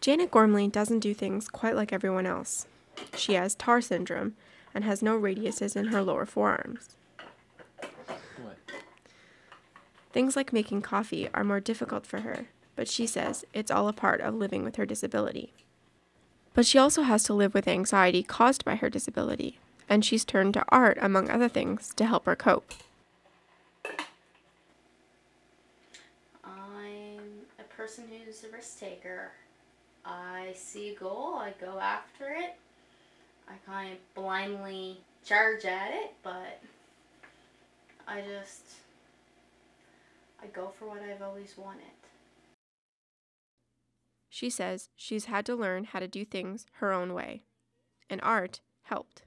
Janet Gormley doesn't do things quite like everyone else. She has TAR syndrome and has no radiuses in her lower forearms. What? Things like making coffee are more difficult for her, but she says it's all a part of living with her disability. But she also has to live with anxiety caused by her disability, and she's turned to art, among other things, to help her cope. I'm a person who's a risk taker. I see a goal, I go after it. I kind of blindly charge at it, but I go for what I've always wanted. She says she's had to learn how to do things her own way, and art helped.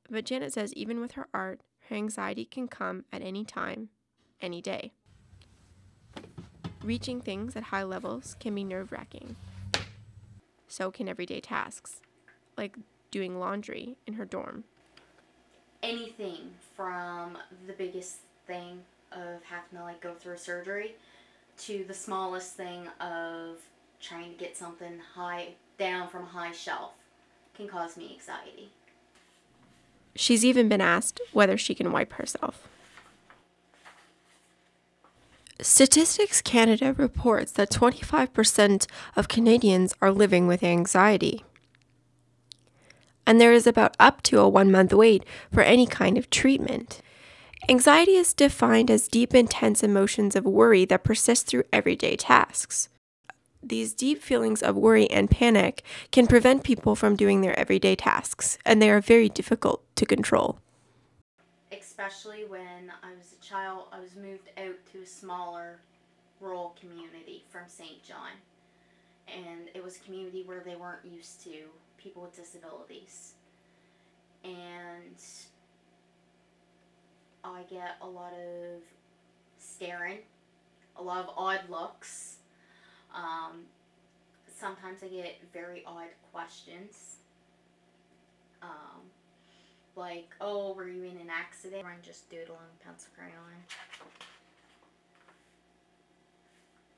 But Janet says even with her art, her anxiety can come at any time, any day. Reaching things at high levels can be nerve-wracking. So can everyday tasks, like doing laundry in her dorm. Anything from the biggest thing of having to go through surgery to the smallest thing of trying to get something down from a high shelf can cause me anxiety. She's even been asked whether she can wipe herself. Statistics Canada reports that 25% of Canadians are living with anxiety. And there is about up to a 1-month wait for any kind of treatment. Anxiety is defined as deep, intense emotions of worry that persist through everyday tasks. These deep feelings of worry and panic can prevent people from doing their everyday tasks, and they are very difficult to control. Especially when I was a child, I was moved out to a smaller rural community from St. John. And it was a community where they weren't used to people with disabilities. And I get a lot of staring, a lot of odd looks. Sometimes I get very odd questions. Like, oh, were you in an accident? Or I'm just doodling pencil crayon.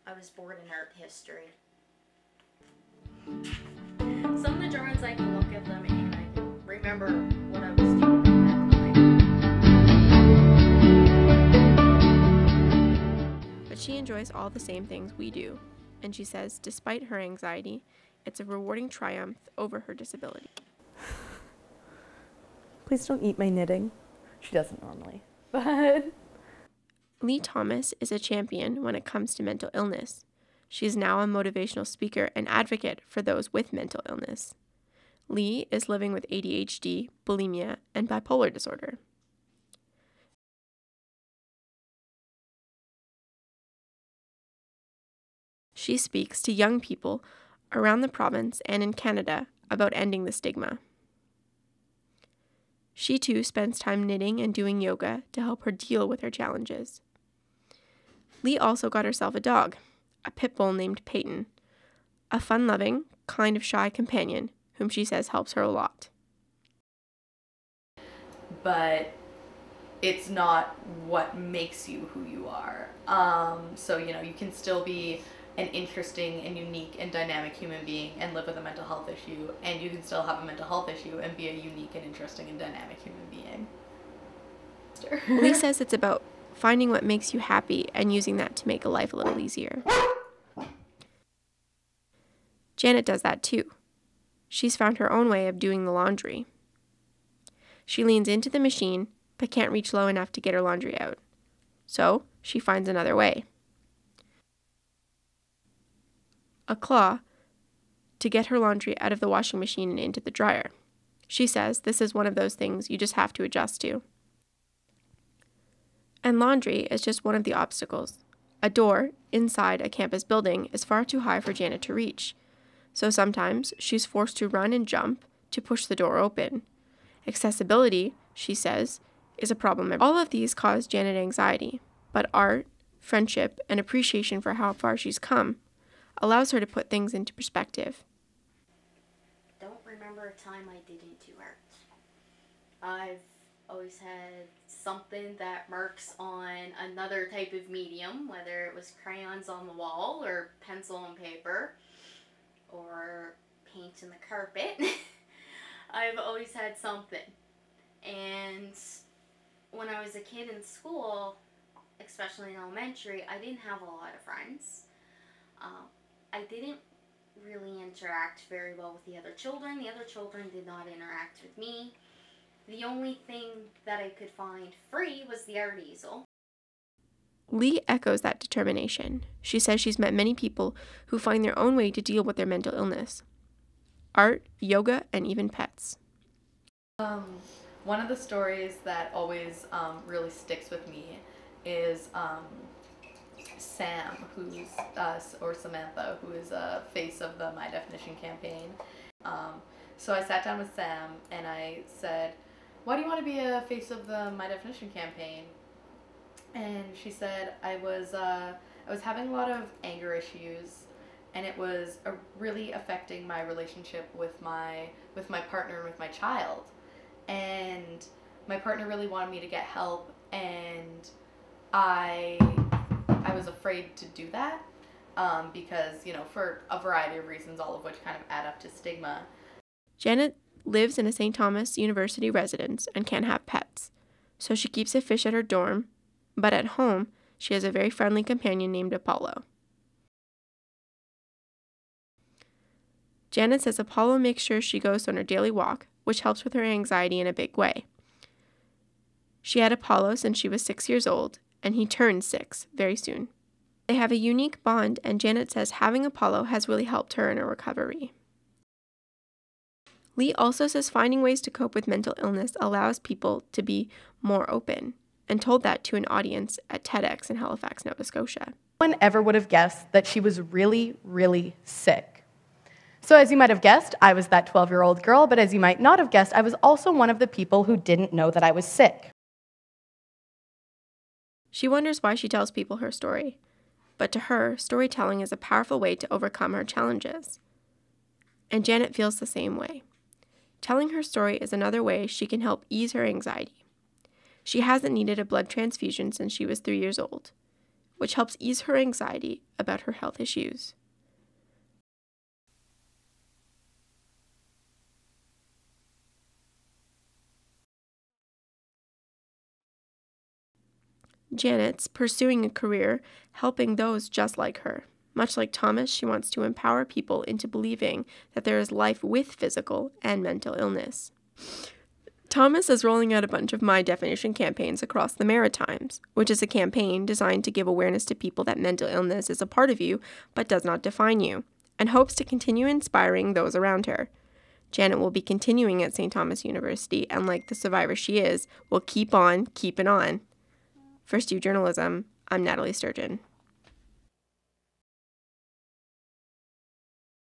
I was bored in art history. Some of the drawings, I can look at them and I can remember what I was doing at that time. But she enjoys all the same things we do, and she says despite her anxiety, it's a rewarding triumph over her disability. Please don't eat my knitting. She doesn't normally, but... Lee Thomas is a champion when it comes to mental illness. She is now a motivational speaker and advocate for those with mental illness. Lee is living with ADHD, bulimia, and bipolar disorder. She speaks to young people around the province and in Canada about ending the stigma. She too spends time knitting and doing yoga to help her deal with her challenges. Lee also got herself a dog, a pit bull named Peyton, a fun-loving, kind of shy companion whom she says helps her a lot. But it's not what makes you who you are. So, you can still be an interesting and unique and dynamic human being and live with a mental health issue, and you can still have a mental health issue and be a unique and interesting and dynamic human being. Lee says it's about finding what makes you happy and using that to make a life a little easier. Janet does that too. She's found her own way of doing the laundry. She leans into the machine but can't reach low enough to get her laundry out. So she finds another way. A claw to get her laundry out of the washing machine and into the dryer. She says this is one of those things you just have to adjust to. And laundry is just one of the obstacles. A door inside a campus building is far too high for Janet to reach, so sometimes she's forced to run and jump to push the door open. Accessibility, she says, is a problem. All of these cause Janet anxiety, but art, friendship, and appreciation for how far she's come allows her to put things into perspective. Don't remember a time I didn't do art. I've always had something that marks on another type of medium, whether it was crayons on the wall or pencil and paper or paint in the carpet. I've always had something. And when I was a kid in school, especially in elementary, I didn't have a lot of friends. I didn't really interact very well with the other children. The other children did not interact with me. The only thing that I could find free was the art easel. Lee echoes that determination. She says she's met many people who find their own way to deal with their mental illness. Art, yoga, and even pets. One of the stories that always really sticks with me is Sam, or Samantha, who is a face of the My Definition campaign. So I sat down with Sam and I said, "Why do you want to be a face of the My Definition campaign?" And she said, I was having a lot of anger issues, and it was really affecting my relationship with my partner and with my child. And my partner really wanted me to get help, and I was afraid to do that because, for a variety of reasons, all of which kind of add up to stigma. Janet lives in a St. Thomas University residence and can't have pets, so she keeps a fish at her dorm, but at home, she has a very friendly companion named Apollo. Janet says Apollo makes sure she goes on her daily walk, which helps with her anxiety in a big way. She had Apollo since she was 6 years old, and he turned 6 very soon. They have a unique bond, and Janet says having Apollo has really helped her in her recovery. Lee also says finding ways to cope with mental illness allows people to be more open, and told that to an audience at TEDx in Halifax, Nova Scotia. No one ever would have guessed that she was really, really sick. So as you might have guessed, I was that 12-year-old girl, but as you might not have guessed, I was also one of the people who didn't know that I was sick. She wonders why she tells people her story, but to her, storytelling is a powerful way to overcome her challenges. And Janet feels the same way. Telling her story is another way she can help ease her anxiety. She hasn't needed a blood transfusion since she was 3 years old, which helps ease her anxiety about her health issues. Janet's pursuing a career helping those just like her. Much like Thomas, she wants to empower people into believing that there is life with physical and mental illness. Thomas is rolling out a bunch of My Definition campaigns across the Maritimes, which is a campaign designed to give awareness to people that mental illness is a part of you but does not define you, and hopes to continue inspiring those around her. Janet will be continuing at St. Thomas University, and like the survivor she is, will keep on keeping on. For Stu Journalism, I'm Nathalie Sturgeon.